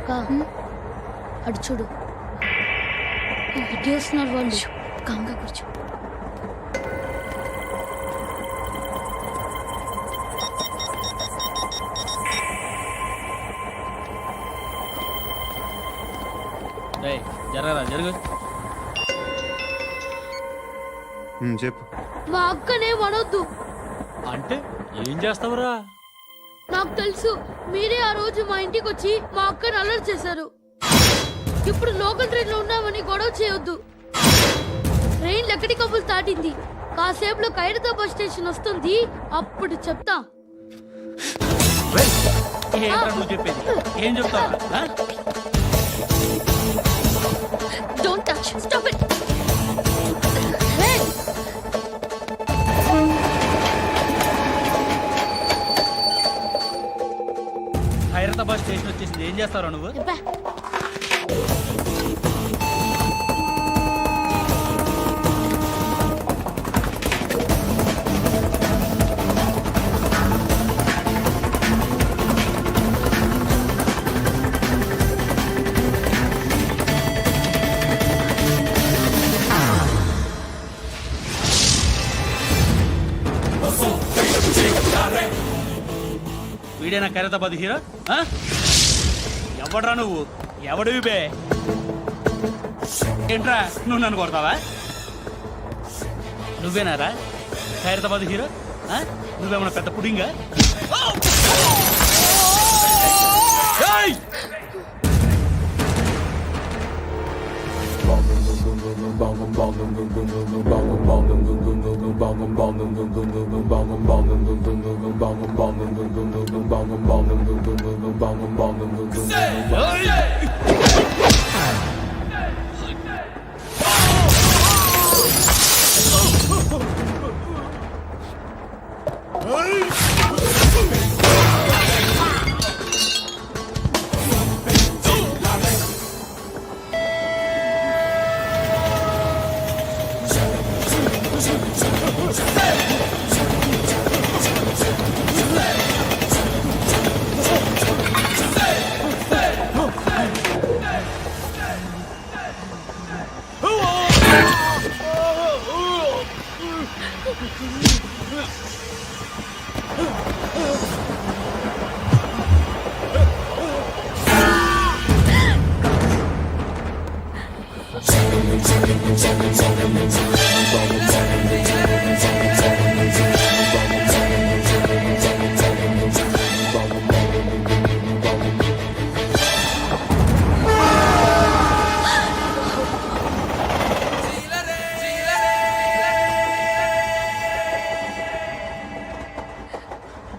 అక్క అటు చూడు, ఇటు వస్తున్నారు వాళ్ళు. కామ్గా కూర్చో. జరగరా జరుగు. చెప్పు. మా అక్కనే వనొద్దు. అంటే ఏం చేస్తావురా? నాకు తెలుసు, మీరే ఆ రోజు మా ఇంటికి వచ్చి మా అక్కని అలర్ట్ చేశారు. ఇప్పుడు లోకల్ ట్రైన్ లో ఉన్నామని గొడవ చేయొద్దు. ట్రైన్ లక్కడి కబుల్ దాటింది, కాసేపులో ఖైరతాబాద్ స్టేషన్ వస్తుంది, అప్పుడు చెప్తా. ఏంట్రా నువ్వు చెప్పేది? ఏం చెప్తావు? Don't touch, stop it. Khairatabad station వచ్చేసింది, ఏం చేస్తారా నువ్వు? వీడేనా ఖైరతాబాద్ హీరో? ఎవడ్రా నువ్వు? ఎవడివి బే? ఏంట్రా నువ్వు నన్ను కొడతావా? నువ్వేనారా ఖైరతాబాద్ హీరో? నువ్వేమన్నా పెద్ద పుడింగా?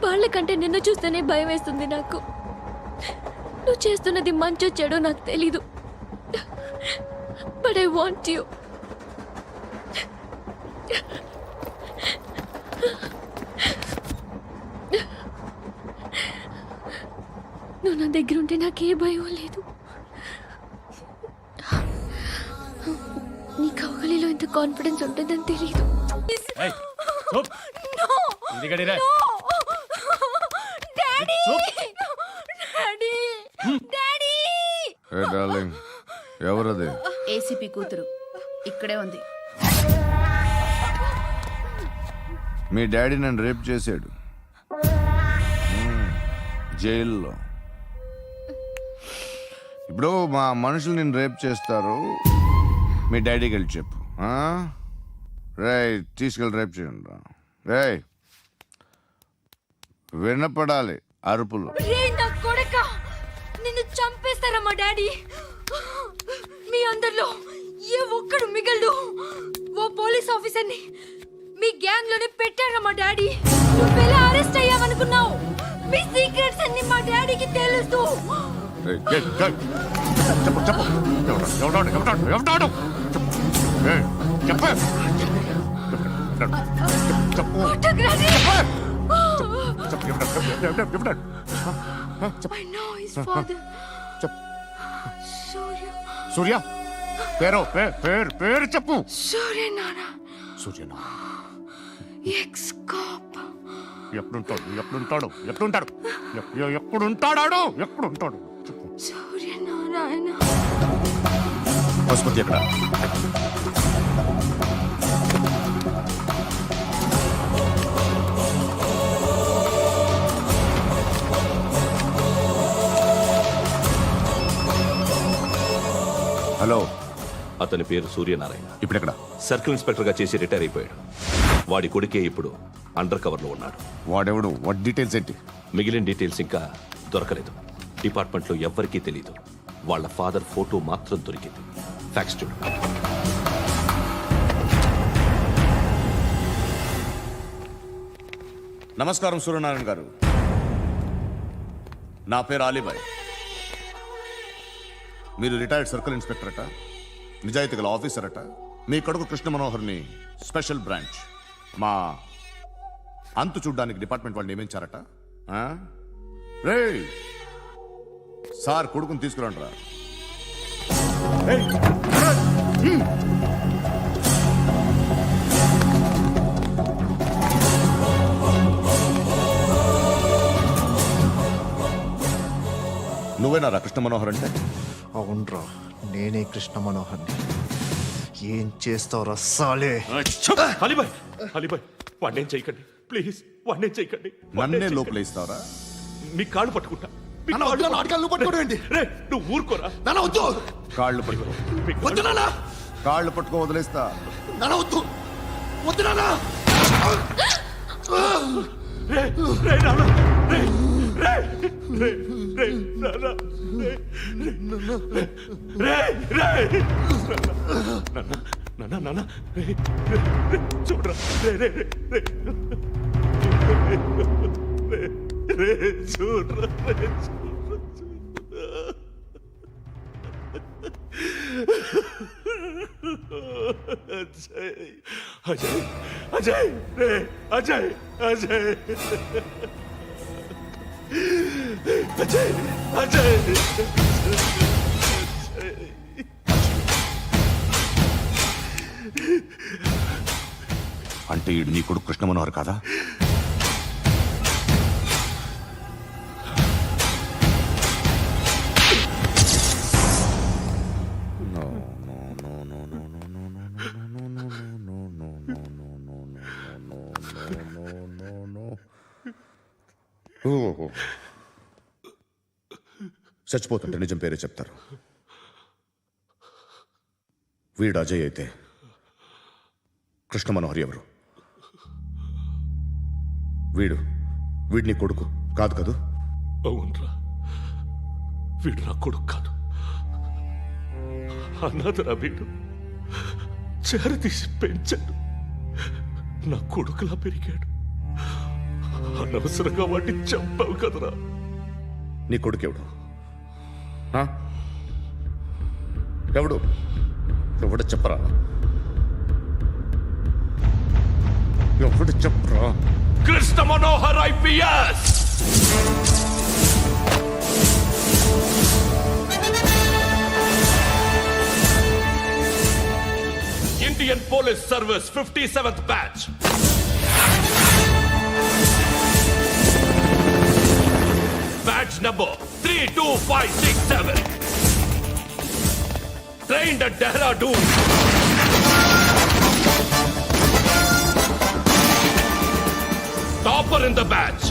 వాళ్ళకంటే నిన్ను చూస్తేనే భయం వేస్తుంది నాకు. నువ్వు చేస్తున్నది మంచో చెడో నాకు తెలీదు, బట్ ఐ వాంట్ యూ. నువ్వు నా దగ్గర ఉంటే నాకే భయం లేదు. నీ కౌగలిలో ఇంత కాన్ఫిడెన్స్ ఉంటుందని తెలీదు. ఎవరది? ఏసీపీ కూతురు ఇక్కడే ఉంది. మీ డాడీ నన్ను రేప్ చేశాడు జైల్లో. ఇప్పుడు మా మనుషులు నిన్ను రేప్ చేస్తారు, మీ డాడీకి వెళ్ళి చెప్పు. రేయ్ తీసుకెళ్ళి రేప్ చేయండి. రేయ్ వినపడాలి అరుపులు. నిన్ను చంపేస్తారా మా డాడీ? మీ అందరిలో ఏ ఒక్కడు మిగలడు. ఓ పోలీస్ ఆఫీసర్ని మీ గ్యాంగ్ లోనే పెట్టారా మా డాడీ? నువ్వెలా అరెస్ట్ అయ్యావనుకున్నావు? మీ సీక్రెట్స్ అన్ని మా డాడీకి తెలుసు. I know his father. సూర్య పేరు పేరు చెప్పు. సూర్య నాన్న. సూర్య నాన్న ఎక్స్ కాప్. ఎప్పుడుంటాడు చెప్పు. సూర్య నాయన. పశుపతి ఎక్కడ? హలో, అతని పేరు సూర్యనారాయణ. ఇప్పుడెక్కడ? సర్కిల్ ఇన్స్పెక్టర్ గా చేసి రిటైర్ అయిపోయాడు. వాడి కొడుకే ఇప్పుడు అండర్ కవర్ లో ఉన్నాడు. వాడెవడు? వాట్ డీటెయిల్స్ ఏంటి? మిగిలిన డీటెయిల్స్ ఇంకా దొరకలేదు. డిపార్ట్మెంట్ లో ఎవ్వరికీ తెలియదు. వాళ్ళ ఫాదర్ ఫోటో మాత్రం దొరికింది. ఫ్యాక్స్ చూడు. నమస్కారం సూర్యనారాయణ గారు. నా పేరు అలీబాయ్. మీరు రిటైర్డ్ సర్కిల్ ఇన్స్పెక్టర్ అట, నిజాయితీ గల ఆఫీసర్ అట. మీ కొడుకు కృష్ణ మనోహర్ని స్పెషల్ బ్రాంచ్ మా అంతు చూడ్డానికి డిపార్ట్మెంట్ వాళ్ళు నియమించారట. రే సార్, కొడుకుని తీసుకురండి రా. నువ్వేనా కృష్ణ మనోహర్ అంటే? అవునరా, నేనే కృష్ణ మనోహర్ని. ఏం చేస్తావు రస్సాలే? అలీబాయ్, అలీబాయ్, వాడినేం చేయకండి ప్లీజ్, వాడినేం చేయకండి. నన్నే లోపల ఇస్తావరా? మీ కాళ్ళు పట్టుకుంటా. మీ నాన్న వద్దు, నాన్న ఆటగాళ్ళు పట్టుకోవడం ఏంటి? రే, నువ్వు ఊరుకోరా. నాన్న వద్దు, కాళ్ళు పట్టుకో. వద్దు నాన్న, కాళ్ళు పట్టుకో, వదిలేస్తా. నాన్న వద్దు, వద్దు నాన్న. రే, రే, నాన్న, రే, రే, రే, రే, నాన్న, రే, రే, రే, నాన్న, నాన్న, నాన్న, రే, రే, రే, చూడరా, రే, రే, రే, రే, రే, రే, చూడరా, రే, చూడరా, అజయ్, అజయ్, అజయ్, రే, అజయ్, అజయ్, అజయ్, అజయ్, అంటే ఈడు నీ కొడుకు కృష్ణ మనోహర్ కాదా? చచ్చిపోతుంటే నిజం పేరే చెప్తారు. వీడు అజయ్ అయితే కృష్ణ మనోహర్ ఎవరు? వీడిని కొడుకు కాదు కదూ? అవునరా, వీడు నా కొడుకు కాదు, అన్నదరా. వీడు చేరతీసి పెంచాడు, నా కొడుకులా పెరిగాడు. అనవసరంగా వాడిని చంపావు కదరా. నీ కొడుకు ఎవడు? ఎవడు? ఎవడు చెప్పరా? ఎవడు చెప్పరా? Krishna Manohar IPS. Indian police service 57th batch. Badge number 32567. Trained at Dehradun. Topper in the batch.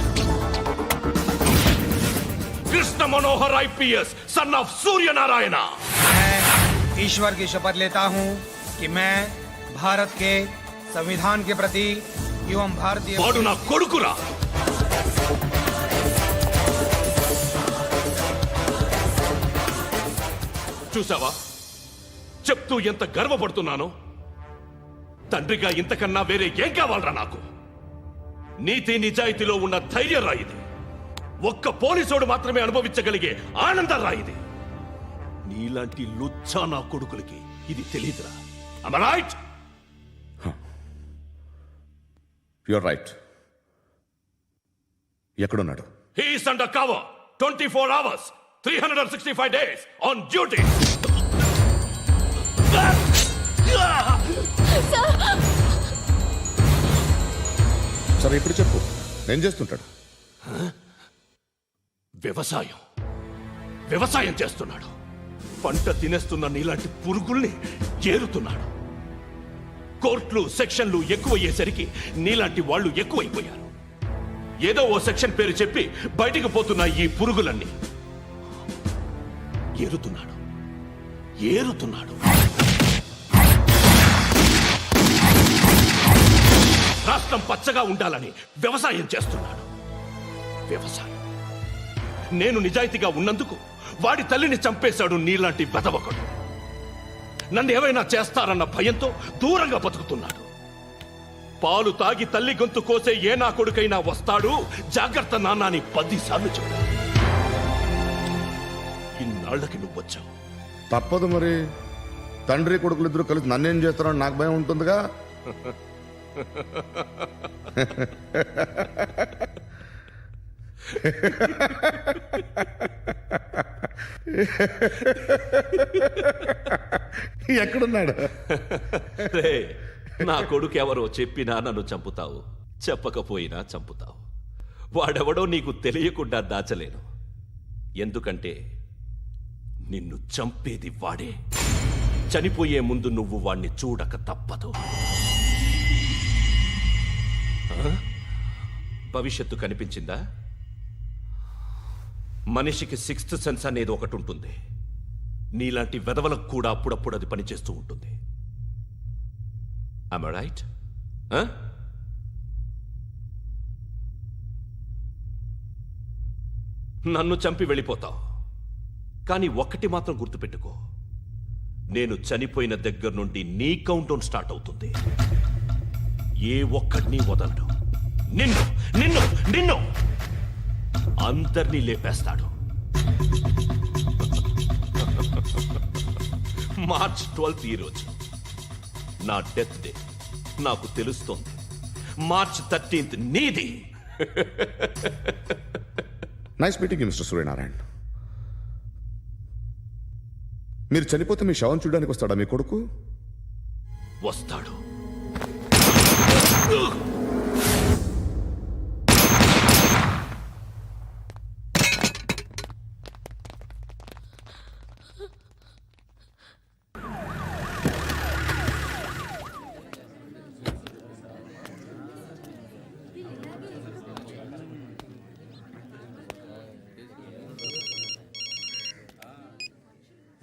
Krishna Manohar IPS, son of Surya Narayana. मैं ईश्वर की शपथ लेता हूं कि मैं भारत के संविधान के प्रति एवं भारतीय వాడు నా కొడుకురా. చూసావా, చెప్తూ ఎంత గర్వపడుతున్నానో. తండ్రిగా ఇంతకన్నా వేరే ఏం కావాలరా నాకు? నీతి నిజాయితీలో ఉన్న ధైర్యం రా ఇది. ఒక్క పోలీసోడు మాత్రమే అనుభవించగలిగే ఆనందం రా ఇది. నీలాంటి లుచ్చా నా కొడుకులకి ఇది తెలియదురా. Am I right? You're right. ఎక్కడున్నాడు? He is under cover 24 hours 365 days on duty. సరే, ఇప్పుడు చెప్పు, ఏం చేస్తుంటాడు? వ్యవసాయం చేస్తున్నాడు. పంట తినేస్తున్న నీలాంటి పురుగుల్ని ఏరుతున్నాడు. కోర్టులు సెక్షన్లు ఎక్కువయ్యేసరికి నీలాంటి వాళ్ళు ఎక్కువైపోయారు. ఏదో ఓ సెక్షన్ పేరు చెప్పి బయటికి పోతున్న ఈ పురుగులన్నీ ఏరుతున్నాడు. రాష్ట్రం పచ్చగా ఉండాలని వ్యవసాయం చేస్తున్నాడు. వ్యవసాయం. నేను నిజాయితీగా ఉన్నందుకు వాడి తల్లిని చంపేశాడు నీలాంటి వెధవకుడు. నన్ను ఏమైనా చేస్తారన్న భయంతో దూరంగా బతుకుతున్నాడు. పాలు తాగి తల్లి గొంతు కోసే ఏ నా కొడుకైనా వస్తాడు, జాగ్రత్త నాన్న అని 10 సార్లు చెప్పాడు. ఇన్నాళ్ళకి నువ్వు వచ్చావు. తప్పదు మరి. తండ్రి కొడుకులు ఇద్దరు కలిసి నన్నేం చేస్తారని నాకు భయం ఉంటుందిగా. ఎక్కడున్నాడు? రే, నా కొడుకు ఎవరో చెప్పినా నన్ను చంపుతావు, చెప్పకపోయినా చంపుతావు. వాడెవడో నీకు తెలియకుండా దాచలేను. ఎందుకంటే నిన్ను చంపేది వాడే. చనిపోయే ముందు నువ్వు వాణ్ణి చూడక తప్పదు. భవిష్యత్తు కనిపించిందా? మనిషికి 6th సెన్స్ అనేది ఒకటి ఉంటుంది. నీలాంటి వెధవలకు కూడా అప్పుడప్పుడు అది పనిచేస్తూ ఉంటుంది. Am I right? నన్ను చంపి వెళ్ళిపోతావు. కానీ ఒక్కటి మాత్రం గుర్తుపెట్టుకో, నేను చనిపోయిన దగ్గర నుండి నీ కౌంట్ డౌన్ స్టార్ట్ అవుతుంది. ఏ ఒక్కడిని వదలడు. నిన్ను నిన్ను నిన్ను అందరినీ లేపేస్తాడు. మార్చ్ 12th ఈ రోజు నా డెత్ డే. నాకు తెలుస్తోంది. మార్చ్ 13th నీది. Nice meeting mister Suryanarayana. మీరు చనిపోతే మీ శవం చూడడానికి వస్తాడా మీ కొడుకు? వస్తాడు.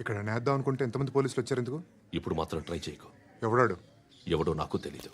ఇక్కడ నేద్దాం అనుకుంటే ఎంతమంది పోలీసులు వచ్చారు ఎందుకు? ఇప్పుడు మాత్రం ట్రై చేయకు. ఎవడాడు? ఎవడో నాకు తెలీదు.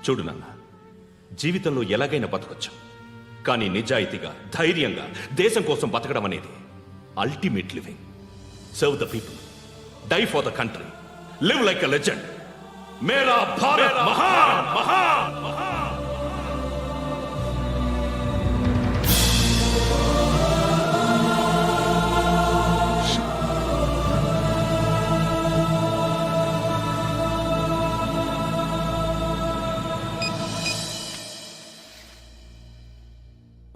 చూడు నాన్న, జీవితంలో ఎలాగైనా బతకొచ్చు, కానీ నిజాయితీగా ధైర్యంగా దేశం కోసం బతకడం అనేది ultimate living. Serve the people, die for the country, live like a legend. మేరా భారత్ మహాన్ మహాన్ మహాన్.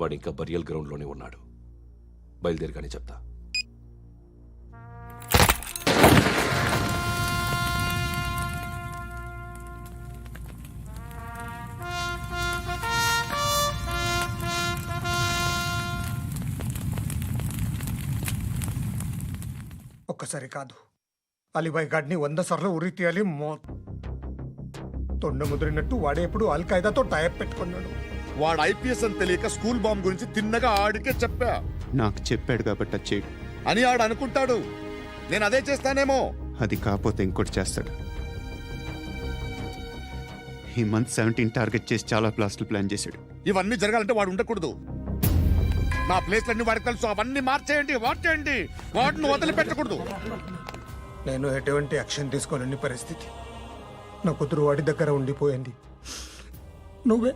వాడు ఇంకా బరియల్ గ్రౌండ్లోనే ఉన్నాడు. బయలుదేరగానే చెప్తా. ఒక్కసారి కాదు, అలీబాయ్ గాడిని 100 సార్లు ఉరి తీయాలి. తొండ ముదిరినట్టు వాడే ఎప్పుడు అల్ ఖైదాతో టైప్ పెట్టుకున్నాడు. వాడు ఐపీఎస్ అని తెలియక స్కూల్ బాంబ్ గురించి తిన్నగా ఆడికే చెప్పా నాకు చెప్పాడు కాబట్టి అది చేయడు. అని ఆడు అనుకుంటాడు. నేను అదే చేస్తానేమో. అది కాకపోతే ఇంకోటి చేస్తాడు. ఈ మంత్ 17 టార్గెట్ చేసి చాలా ప్లాస్టులు ప్లాన్ చేశాడు. ఇవన్నీ జరగాలంటే వాడు ఉండకూడదు. నా ప్లేస్లన్నీ వాడికి తెలుసు. అవన్నీ మార్చేయండి, మార్చేయండి. వాటిని వదిలిపెట్టకూడదు. నేను ఎటువంటి యాక్షన్ తీసుకోలేని పరిస్థితి. నా కూతురు వాడి దగ్గర ఉండిపోయింది. నువ్వే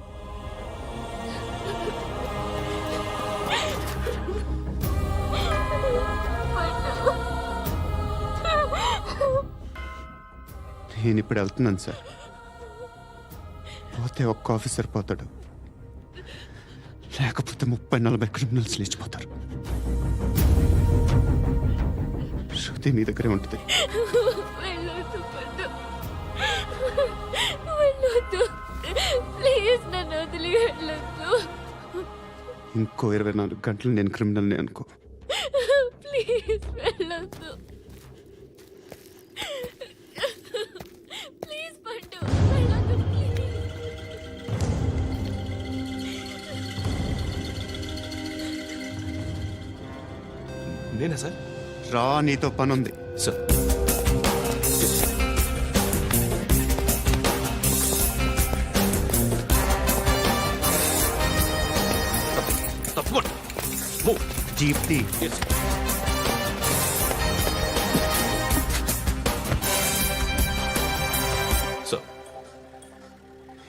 నేను ఇప్పుడు వెళ్తున్నాను సార్. పోతే ఒక్క ఆఫీసర్ పోతాడు, లేకపోతే 30-40 క్రిమినల్స్ లేచిపోతారు. శృతి మీ దగ్గరే ఉంటుంది. వెళ్ళొద్దు పద్దు. వెళ్ళొద్దు ప్లీజ్, నన్ను వదిలి వెళ్ళొద్దు. ఇంకో 24 గంటలు నేను క్రిమినల్ని అనుకో. ప్లీజ్ వెళ్ళొద్దు. ప్లీజ్ పట్టు, వెళ్ళొద్దు ప్లీజ్. నేనా సార్? రా, నీతో పనుంది. సార్, తప్పకుండా. జీప్తి సార్,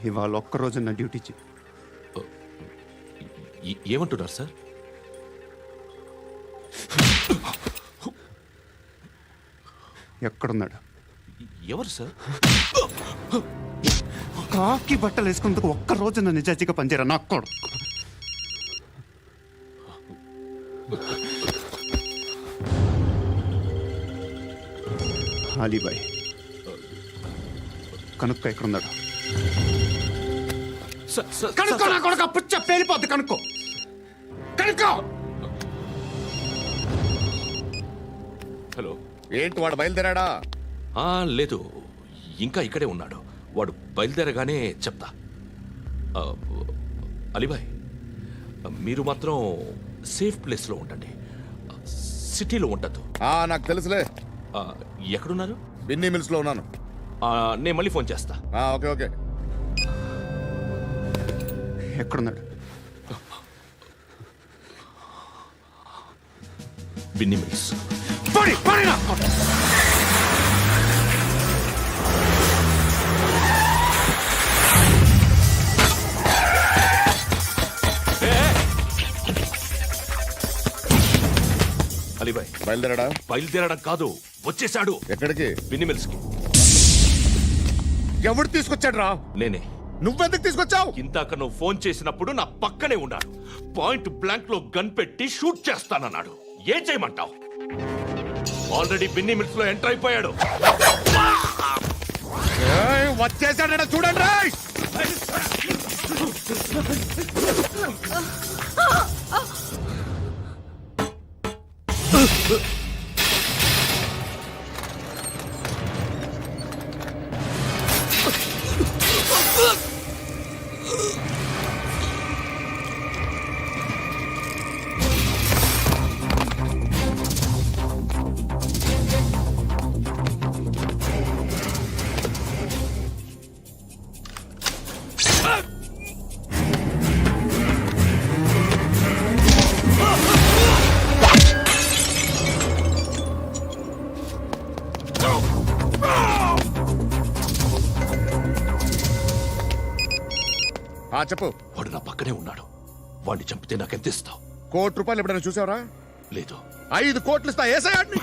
ఇవాళ ఒక్కరోజు నా డ్యూటీ చేయి. ఏమంటున్నారు సార్? ఎక్కడున్నాడు? ఎవరు సార్? కాకి బట్టలు వేసుకున్నందుకు ఒక్కరోజు నా నిజాయితీగా పనిచేయరా నాకు కూడా. అలీబాయ్ కనుక్కో ఎక్కడున్నాడు. కనుక్కో నా కొడుకు, పుచ్చ పేలిపోద్ది. కనుక్కో కనుక్కో. హలో, ఏంటి వాడు బయలుదేరాడా? లేదు, ఇంకా ఇక్కడే ఉన్నాడు. వాడు బయలుదేరగానే చెప్తా. అలీబాయ్, మీరు మాత్రం సేఫ్ ప్లేస్లో ఉండండి, సిటీలో ఉండద్దు. నాకు తెలుసులే. ఎక్కడున్నారు? బిన్నీ మిల్స్ లో ఉన్నాను. నేను మళ్ళీ ఫోన్ చేస్తా. Okay okay. ఎక్కడున్నాడు? బిన్నీ మిల్స్. అలీబాయ్ బయలుదేరాడా? బయలుదేరడం కాదు, వచ్చేసాడు. ఎక్కడికి? బిన్నీ మిల్స్ కి. ఎవడు తీసుకొచ్చాడు రా? నేనే. నువ్వెందుకు తీసుకొచ్చావు? ఇందాక నువ్వు ఫోన్ చేసినప్పుడు నా పక్కనే ఉన్నాడు. పాయింట్ బ్లాంక్ లో గన్ పెట్టి షూట్ చేస్తానన్నాడు. ఏం చేయమంటావు? ఆల్రెడీ బిన్నీ మిల్స్ లో ఎంటర్ అయిపోయాడు. వచ్చేసాడ చూడండి. చెప్పు. వాడు నా పక్కనే ఉన్నాడు. వాడిని చంపితే నాకెంత ఇస్తావు? ₹1 ఎప్పుడైనా చూసావరా? లేదు. 5 కోట్లు ఇస్తా. ఏసయాడిని.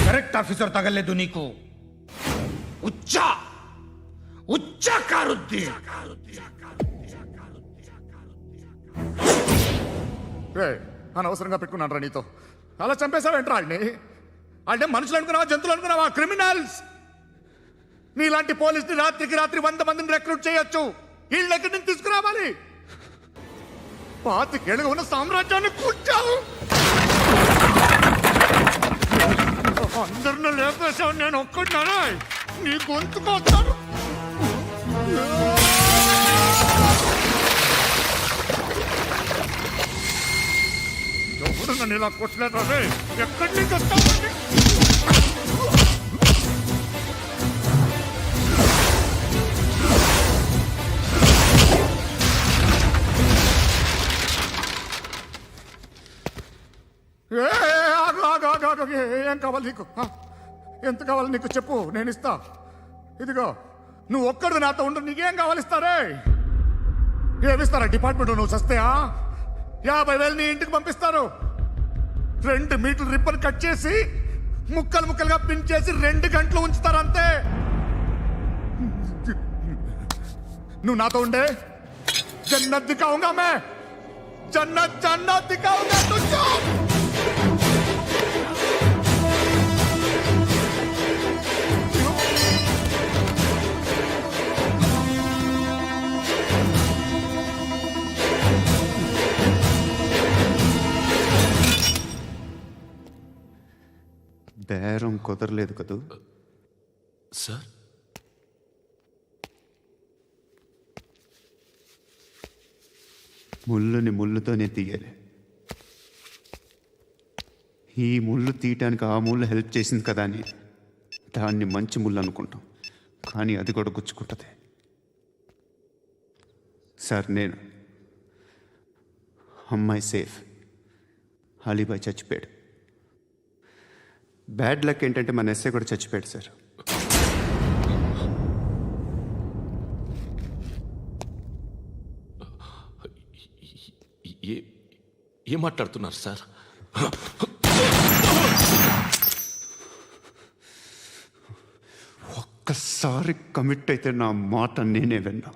కరెక్ట్ ఆఫీసర్ తగలేదు నీకు ఉచ్చా ఉచ్చా కారుద్ది అనవసరంగా పెట్టుకున్నాను రా నీతో అలా చంపేశావేంట్రా వాళ్ళని అంటే మనుషులు అనుకున్నావా జంతువులు అనుకున్నావా క్రిమినల్స్ నీలాంటి పోలీసుని రాత్రికి రాత్రి 100 మందిని రిక్రూట్ చేయొచ్చు వీళ్ళు ఎక్కడి నుంచి తీసుకురావాలి పాతికేళ్ళుగా ఉన్న సామ్రాజ్యాన్ని కూర్చావు అందరిని లేపేశావు నేను ఒక్కడినారా నీ గొంతుకొస్తాను ఎవరు నన్ను ఇలా కొట్టలేదు రే ఎక్కడి నుంచి వస్తావు ఏం కావాలి నీకు ఎంత కావాలి నీకు చెప్పు నేను ఇస్తా ఇదిగో నువ్వు ఒక్కడు నాతో ఉండు నీకేం కావాలి ఇస్తారే ఏమిస్తారా డిపార్ట్మెంట్ నువ్వు చస్తేయా 50,000 నీ ఇంటికి పంపిస్తారు 2 మీటర్లు రిబ్బన్ కట్ చేసి ముక్కలు ముక్కలుగా పిన్ చేసి 2 గంటలు ఉంచుతారు అంతే నువ్వు నాతో ఉండే జన్నత్ దిఖాऊंगा मैं జన్నత్ జన్నత్ దిఖాऊंगा तुझको బేరం కుదరలేదు కదూ సార్ ముళ్ళుని ముళ్ళుతోనే తీయాలి ఈ ముళ్ళు తీయటానికి ఆ ముళ్ళు హెల్ప్ చేసింది కదా అని దాన్ని మంచి ముళ్ళు అనుకుంటాం కానీ అది కూడా గుచ్చుకుంటుంది సార్ నేను అమ్మాయి సేఫ్ అలీబాయ్ చచ్చిపోయాడు బ్యాడ్ లక్ ఏంటంటే మన ఎస్ఐ కూడా చచ్చిపోయాడు సార్ ఏం మాట్లాడుతున్నారు సార్ ఒక్కసారి కమిట్ అయితే నా మాట నేనే విన్నా